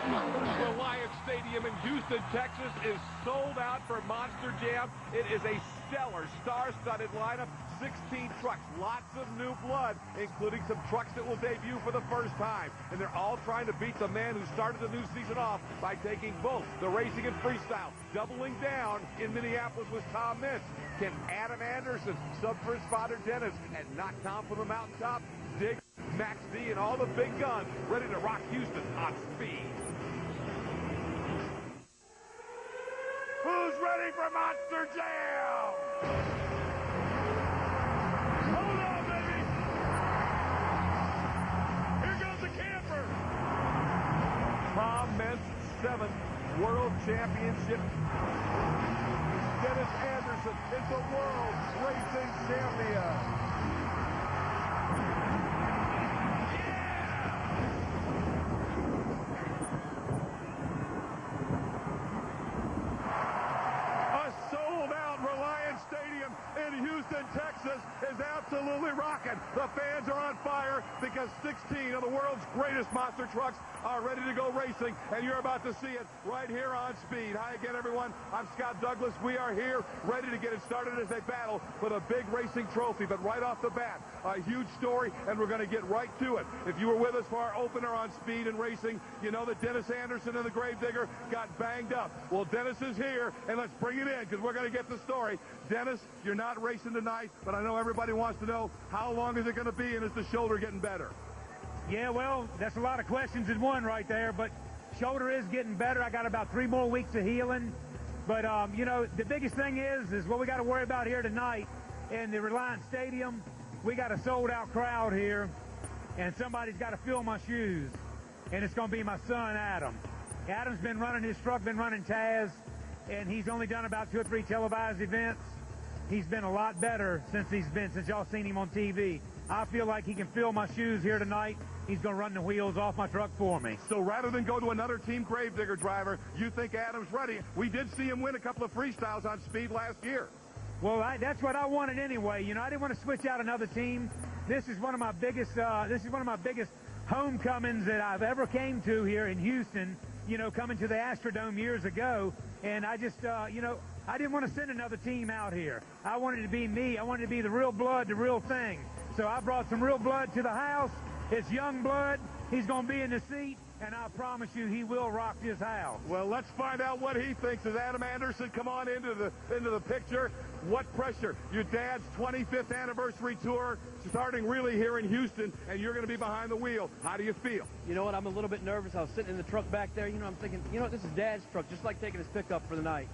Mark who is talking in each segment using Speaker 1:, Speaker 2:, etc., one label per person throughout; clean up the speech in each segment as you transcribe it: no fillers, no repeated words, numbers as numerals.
Speaker 1: Reliance Stadium in Houston, Texas is sold out for Monster Jam. It is a stellar, star-studded lineup. 16 trucks, lots of new blood, including some trucks that will debut for the first time. And they're all trying to beat the man who started the new season off by taking both the racing and freestyle. Doubling down in Minneapolis was Tom Mintz. Can Adam Anderson sub for his father Dennis and knock Tom from the mountaintop? Dig, Max D, and all the big guns ready to rock Houston on speed. Who's ready for Monster Jam? Hold on, baby. Here goes the camper. Tom Mintz, 7th World Championship. Dennis Anderson is the World Racing Champion. Houston, Texas is absolutely rocking. The fans are on fire because 16 of the world's greatest monster trucks are ready to go racing, and you're about to see it right here on Speed. Hi again, everyone. I'm Scott Douglas. We are here ready to get it started as they battle for the big racing trophy. But right off the bat, a huge story, and we're going to get right to it. If you were with us for our opener on Speed and Racing, you know that Dennis Anderson and the Gravedigger got banged up. Well, Dennis is here, and let's bring it in because we're going to get the story. Dennis, you're not racing tonight, but I know everybody wants to know how long is it going to be, and is the shoulder getting better?
Speaker 2: Yeah, well, that's a lot of questions in one right there, but shoulder is getting better. I got about 3 more weeks of healing. But, you know, the biggest thing is what we got to worry about here tonight in the Reliance Stadium. We got a sold-out crowd here, and somebody's got to fill my shoes, and it's going to be my son, Adam. Adam's been running his truck, been running Taz, and he's only done about 2 or 3 televised events. He's been a lot better since y'all seen him on TV. I feel like he can fill my shoes here tonight. He's going to run the wheels off my truck for me.
Speaker 1: So rather than go to another Team Gravedigger driver, you think Adam's ready? We did see him win a couple of freestyles on Speed last year.
Speaker 2: Well, that's what I wanted anyway. You know, I didn't want to switch out another team. This is one of my biggest homecomings that I've ever came to here in Houston. You know, coming to the Astrodome years ago, and I just, you know, I didn't want to send another team out here. I wanted it to be me. I wanted it to be the real blood, the real thing. So I brought some real blood to the house. It's young blood. He's going to be in the seat, and I promise you he will rock this house.
Speaker 1: Well, let's find out what he thinks as Adam Anderson come on into the picture. What pressure? Your dad's 25th anniversary tour starting really here in Houston, and you're going to be behind the wheel. How do you feel?
Speaker 3: You know what? I'm a little bit nervous. I was sitting in the truck back there. You know, I'm thinking, you know what? This is Dad's truck, just like taking his pickup for the night.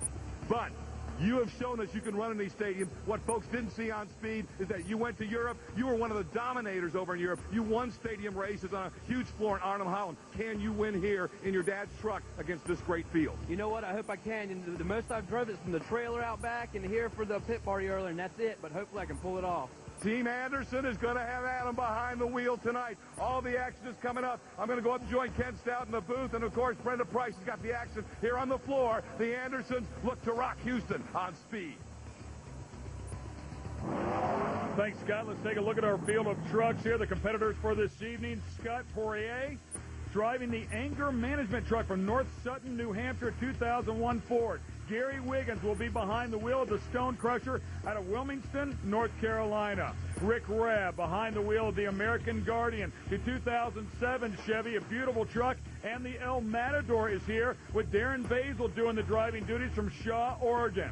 Speaker 1: But you have shown us you can run in these stadiums. What folks didn't see on Speed is that you went to Europe. You were one of the dominators over in Europe. You won stadium races on a huge floor in Arnhem, Holland. Can you win here in your dad's truck against this great field?
Speaker 3: You know what? I hope I can. And the most I've drove is from the trailer out back and here for the pit party earlier, and that's it. But hopefully I can pull it off.
Speaker 1: Team Anderson is going to have Adam behind the wheel tonight. All the action is coming up. I'm going to go up and join Ken Stout in the booth. And, of course, Brenda Price has got the action here on the floor. The Andersons look to rock Houston on Speed.
Speaker 4: Thanks, Scott. Let's take a look at our field of trucks here. The competitors for this evening, Scott Poirier driving the anger management truck from North Sutton, New Hampshire, 2001 Ford. Gary Wiggins will be behind the wheel of the Stone Crusher out of Wilmington, North Carolina. Rick Rabb behind the wheel of the American Guardian, the 2007 Chevy, a beautiful truck. And the El Matador is here with Darren Basil doing the driving duties from Shaw, Oregon.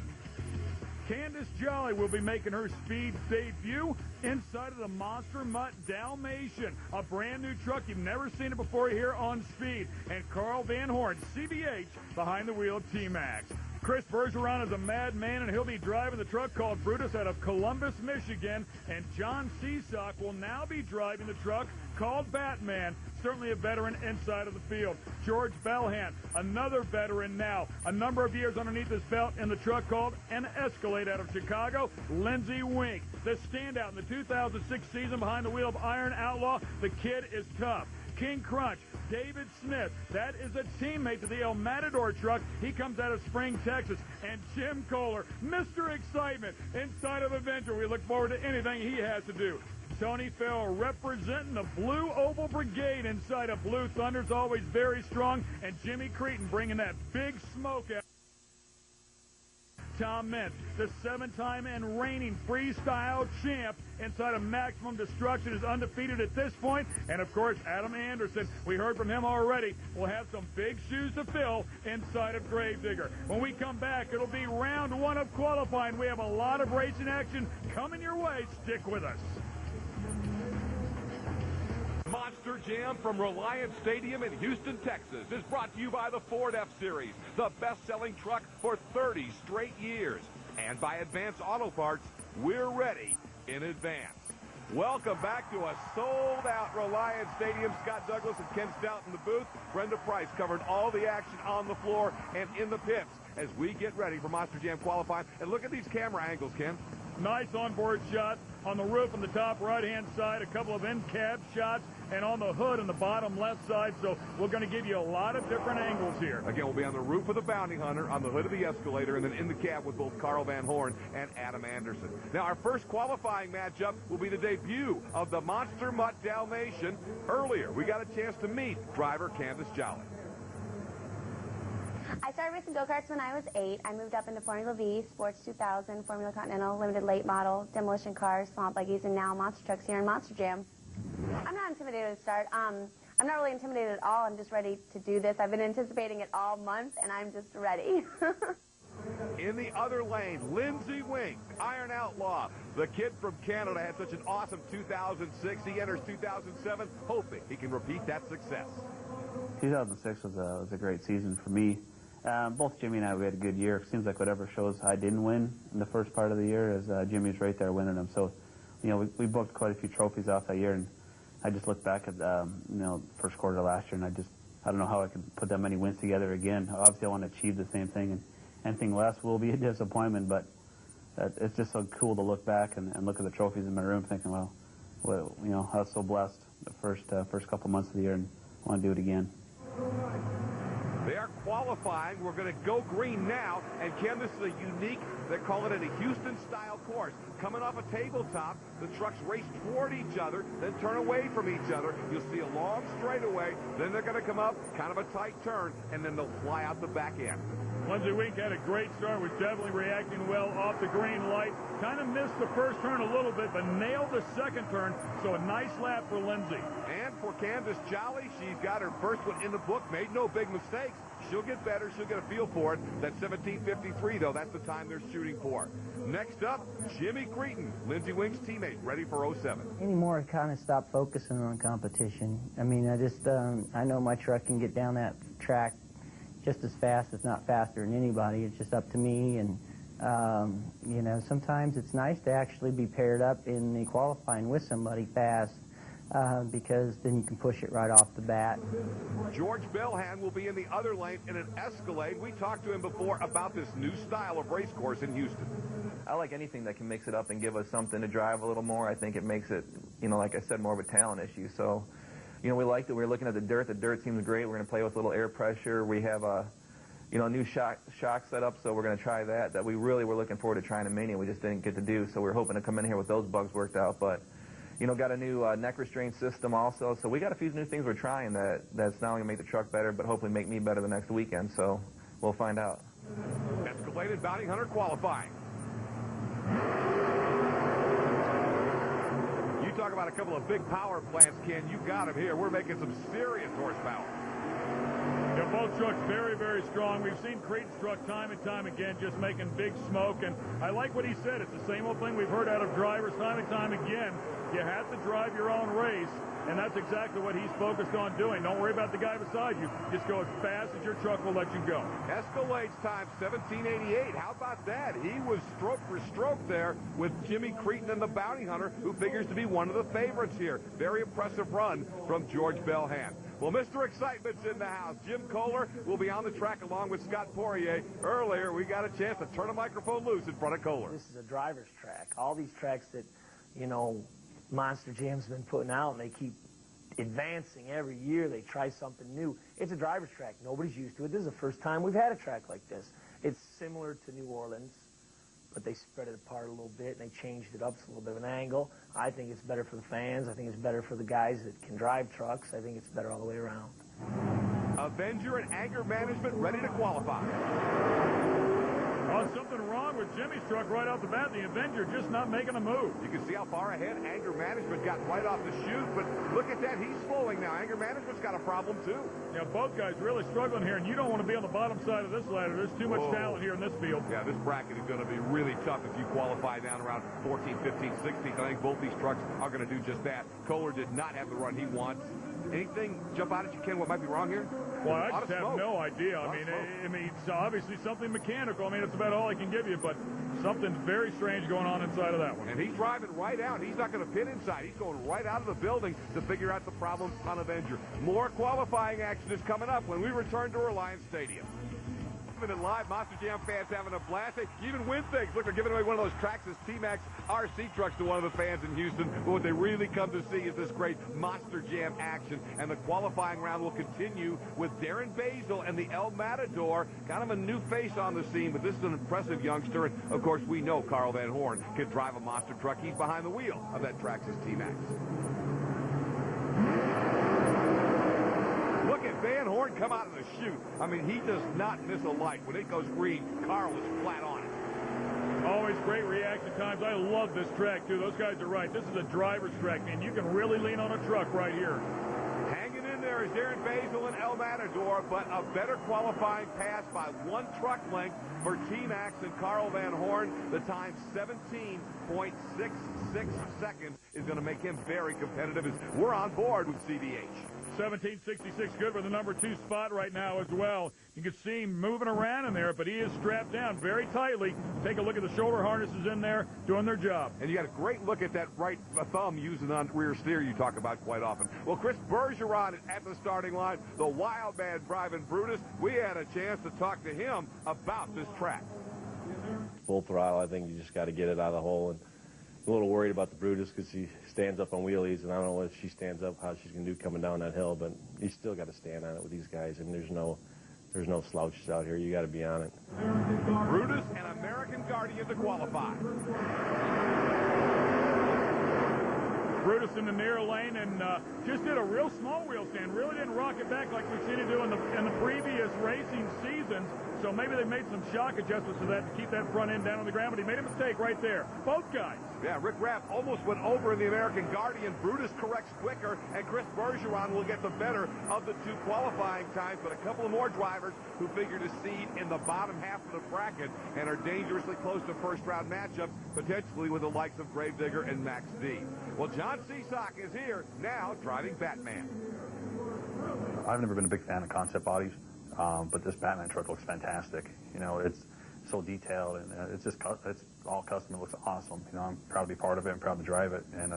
Speaker 4: Candace Jolly will be making her Speed debut inside of the Monster Mutt Dalmatian, a brand new truck. You've never seen it before here on Speed. And Carl Van Horn, CBH, behind the wheel of T-Max. Chris Bergeron is a madman, and he'll be driving the truck called Brutus out of Columbus, Michigan. And John Seasock will now be driving the truck called Batman, certainly a veteran inside of the field. George Belhan, another veteran now, a number of years underneath his belt in the truck called an Escalade out of Chicago. Lindsey Wink, the standout in the 2006 season behind the wheel of Iron Outlaw. The kid is tough. King Crunch, David Smith, that is a teammate to the El Matador truck. He comes out of Spring, Texas. And Jim Kohler, Mr. Excitement, inside of Avenger. We look forward to anything he has to do. Tony Farrell representing the Blue Oval Brigade inside of Blue Thunder's always very strong, and Jimmy Cretin bringing that big smoke out. Tom Meents, the 7-time and reigning freestyle champ inside of Maximum Destruction, is undefeated at this point. And, of course, Adam Anderson, we heard from him already, will have some big shoes to fill inside of Gravedigger. When we come back, it'll be round 1 of qualifying. We have a lot of racing action coming your way. Stick with us.
Speaker 1: Monster Jam from Reliance Stadium in Houston, Texas is brought to you by the Ford F-Series, the best-selling truck for 30 straight years. And by Advance Auto Parts, we're ready in advance. Welcome back to a sold-out Reliance Stadium. Scott Douglas and Ken Stout in the booth. Brenda Price covered all the action on the floor and in the pits as we get ready for Monster Jam qualifying. And look at these camera angles, Ken.
Speaker 4: Nice onboard shot on the roof on the top right-hand side, a couple of in-cab shots, and on the hood on the bottom left side. So we're going to give you a lot of different angles here.
Speaker 1: Again, we'll be on the roof of the Bounty Hunter, on the hood of the Escalator, and then in the cab with both Carl Van Horn and Adam Anderson. Now, our first qualifying matchup will be the debut of the Monster Mutt Dalmatian. Earlier, we got a chance to meet driver Candace Jolly.
Speaker 5: I started racing go-karts when I was 8. I moved up into Formula V, Sports 2000, Formula Continental, Limited Late Model, Demolition Cars, Swamp Buggies, and now Monster Trucks here in Monster Jam. I'm not intimidated to start. I'm not really intimidated at all. I'm just ready to do this. I've been anticipating it all month, and I'm just ready.
Speaker 1: In the other lane, Lindsey Wink, Iron Outlaw. The kid from Canada had such an awesome 2006. He enters 2007, hoping he can repeat that success.
Speaker 6: 2006 was a great season for me. Both Jimmy and I, we had a good year. It seems like whatever shows I didn't win in the first part of the year, as Jimmy's right there winning them. So, you know, we booked quite a few trophies off that year, and I just look back at, you know, first quarter of last year, and I don't know how I can put that many wins together again. Obviously, I want to achieve the same thing, and anything less will be a disappointment, but it's just so cool to look back and look at the trophies in my room thinking, well, you know, I was so blessed the first couple months of the year, and I want to do it again.
Speaker 1: They are qualifying. We're going to go green now. And, Ken, this is a unique, they call it a Houston-style course. Coming off a tabletop, the trucks race toward each other, then turn away from each other. You'll see a long straightaway. Then they're going to come up, kind of a tight turn, and then they'll fly out the back end.
Speaker 4: Lindsey Wink had a great start, was definitely reacting well off the green light. Kind of missed the first turn a little bit, but nailed the second turn. So a nice lap for Lindsey.
Speaker 1: And for Candace Jolly, she's got her first one in the book, made no big mistakes. She'll get better. She'll get a feel for it. That 17:53, though, that's the time they're shooting for. Next up, Jimmy Cretin, Lindsey Wink's teammate, ready for 07.
Speaker 7: Anymore, I kind of stopped focusing on competition. I mean, I know my truck can get down that track just as fast, if not faster than anybody. It's just up to me. And, you know, sometimes it's nice to actually be paired up in the qualifying with somebody fast. Because then you can push it right off the bat.
Speaker 1: George Belhan will be in the other lane in an Escalade. We talked to him before about this new style of race course in Houston.
Speaker 8: I like anything that can mix it up and give us something to drive a little more. I think it makes it, you know, like I said, more of a talent issue. So, you know, we liked it. We were looking at the dirt. The dirt seems great. We're going to play with a little air pressure. We have a, you know, new shock set up, so we're going to try that we really were looking forward to trying in Mania. We just didn't get to do, so we're hoping to come in here with those bugs worked out. But you know, got a new neck restraint system also. So we got a few new things we're trying that's not only going to make the truck better, but hopefully make me better the next weekend. So we'll find out.
Speaker 1: Escalade and Bounty Hunter qualifying. You talk about a couple of big power plants, Ken. You got them here. We're making some serious horsepower.
Speaker 4: Yeah, both trucks very, very strong. We've seen Cretin's truck time and time again just making big smoke, and I like what he said. It's the same old thing we've heard out of drivers time and time again. You have to drive your own race, and that's exactly what he's focused on doing. Don't worry about the guy beside you. Just go as fast as your truck will let you go.
Speaker 1: Escalade's time, 17:88. How about that? He was stroke for stroke there with Jimmy Cretin and the Bounty Hunter, who figures to be one of the favorites here. Very impressive run from George Belhan. Well, Mr. Excitement's in the house. Jim Kohler will be on the track along with Scott Poirier. Earlier, we got a chance to turn a microphone loose in front of Kohler.
Speaker 9: This is a driver's track. All these tracks that, you know, Monster Jam's been putting out, and they keep advancing every year. They try something new. It's a driver's track. Nobody's used to it. This is the first time we've had a track like this. It's similar to New Orleans. but they spread it apart a little bit, and they changed it up to a little bit of an angle. I think it's better for the fans. I think it's better for the guys that can drive trucks. I think it's better all the way around.
Speaker 1: Avenger and Anger Management ready to qualify.
Speaker 4: Oh, something wrong with Jimmy's truck right off the bat. The Avenger just not making a move.
Speaker 1: You can see how far ahead Anger Management got right off the chute, but look at that. He's slowing now. Anger Management's got a problem, too.
Speaker 4: Yeah, both guys really struggling here, and you don't want to be on the bottom side of this ladder. There's too much talent here in this field.
Speaker 1: Yeah, this bracket is going to be really tough if you qualify down around 14, 15, 16. I think both these trucks are going to do just that. Kohler did not have the run he wants. Anything jump out at you, Ken? What might be wrong here?
Speaker 4: Well, I just have no idea. I mean, it's obviously something mechanical. I mean, it's about all I can give you, but something very strange going on inside of that one.
Speaker 1: And he's driving right out. He's not going to pit inside. He's going right out of the building to figure out the problem on Avenger. More qualifying action is coming up when we return to Reliance Stadium. And live, Monster Jam fans having a blast. They even win things. Look, they're giving away one of those Traxxas T-Max RC trucks to one of the fans in Houston. But what they really come to see is this great Monster Jam action. And the qualifying round will continue with Darren Basil and the El Matador. Kind of a new face on the scene, but this is an impressive youngster. And, of course, we know Carl Van Horn can drive a monster truck. He's behind the wheel of that Traxxas T-Max. Look at Van Horn come out of the chute. I mean, he does not miss a light. When it goes green, Carl is flat on it.
Speaker 4: Always great reaction times. I love this track, too. Those guys are right. This is a driver's track, man. You can really lean on a truck right here.
Speaker 1: Hanging in there is Darren Basil and El Matador, but a better qualifying pass by one truck length for T-Max and Carl Van Horn. The time 17.66 seconds is going to make him very competitive as we're on board with CVH.
Speaker 4: 1766 good for the number 2 spot right now as well. You can see him moving around in there, but he is strapped down very tightly. Take a look at the shoulder harnesses in there doing their job.
Speaker 1: And you got a great look at that right thumb using on rear steer you talk about quite often. Well, Chris Bergeron at the starting line, the wild man driving Brutus. We had a chance to talk to him about this track.
Speaker 10: Full throttle, I think you just got to get it out of the hole. And a little worried about the Brutus because he stands up on wheelies, and I don't know if she stands up, how she's going to do coming down that hill, but you still got to stand on it with these guys. I mean, there's no slouches out here. You got to be on it.
Speaker 1: Brutus and American Guardian to qualify.
Speaker 4: Brutus in the near lane and just did a real small wheel stand. Really didn't rock it back like we've seen him do in the previous racing seasons. So maybe they made some shock adjustments to that to keep that front end down on the ground, but he made a mistake right there. Both guys.
Speaker 1: Yeah, Rick Rapp almost went over in the American Guardian. Brutus corrects quicker, and Chris Bergeron will get the better of the 2 qualifying times, but a couple of more drivers who figure to seed in the bottom half of the bracket and are dangerously close to first-round matchups, potentially with the likes of Gravedigger and Max D. Well, John Sesock is here now driving Batman.
Speaker 11: I've never been a big fan of concept bodies. But this Batman truck looks fantastic. You know, it's so detailed, and it's all custom. It looks awesome. You know, I'm proud to be part of it and proud to drive it. And,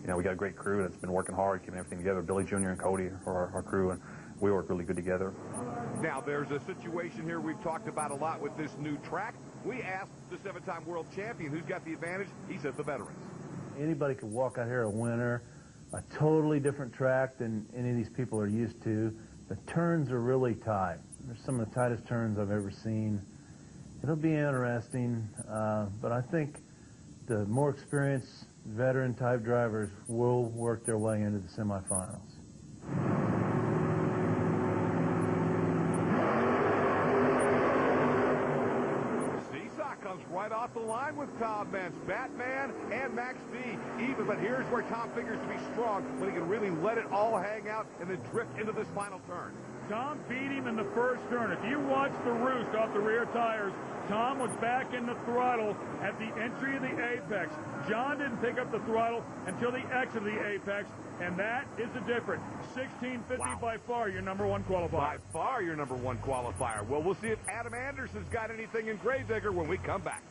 Speaker 11: you know, we got a great crew that's been working hard, keeping everything together. Billy Jr. and Cody are our crew, and we work really good together.
Speaker 1: Now, there's a situation here we've talked about a lot with this new track. We asked the 7-time world champion who's got the advantage. He said the veterans.
Speaker 12: Anybody could walk out here a winner, a totally different track than any of these people are used to. The turns are really tight. They're some of the tightest turns I've ever seen. It'll be interesting, but I think the more experienced veteran-type drivers will work their way into the semifinals.
Speaker 1: Sesock comes right off the line with Tom Benz, Batman, and Max D even, but here's where Tom figures to be strong when he can really let it all hang out and then drift into this final turn.
Speaker 4: Tom beat him in the first turn. If you watch the roost off the rear tires, Tom was back in the throttle at the entry of the apex. John didn't pick up the throttle until the exit of the apex, and that is the difference. 1650 wow. By far your number 1 qualifier.
Speaker 1: By far your number 1 qualifier. Well, we'll see if Adam Anderson's got anything in Gravedigger when we come back.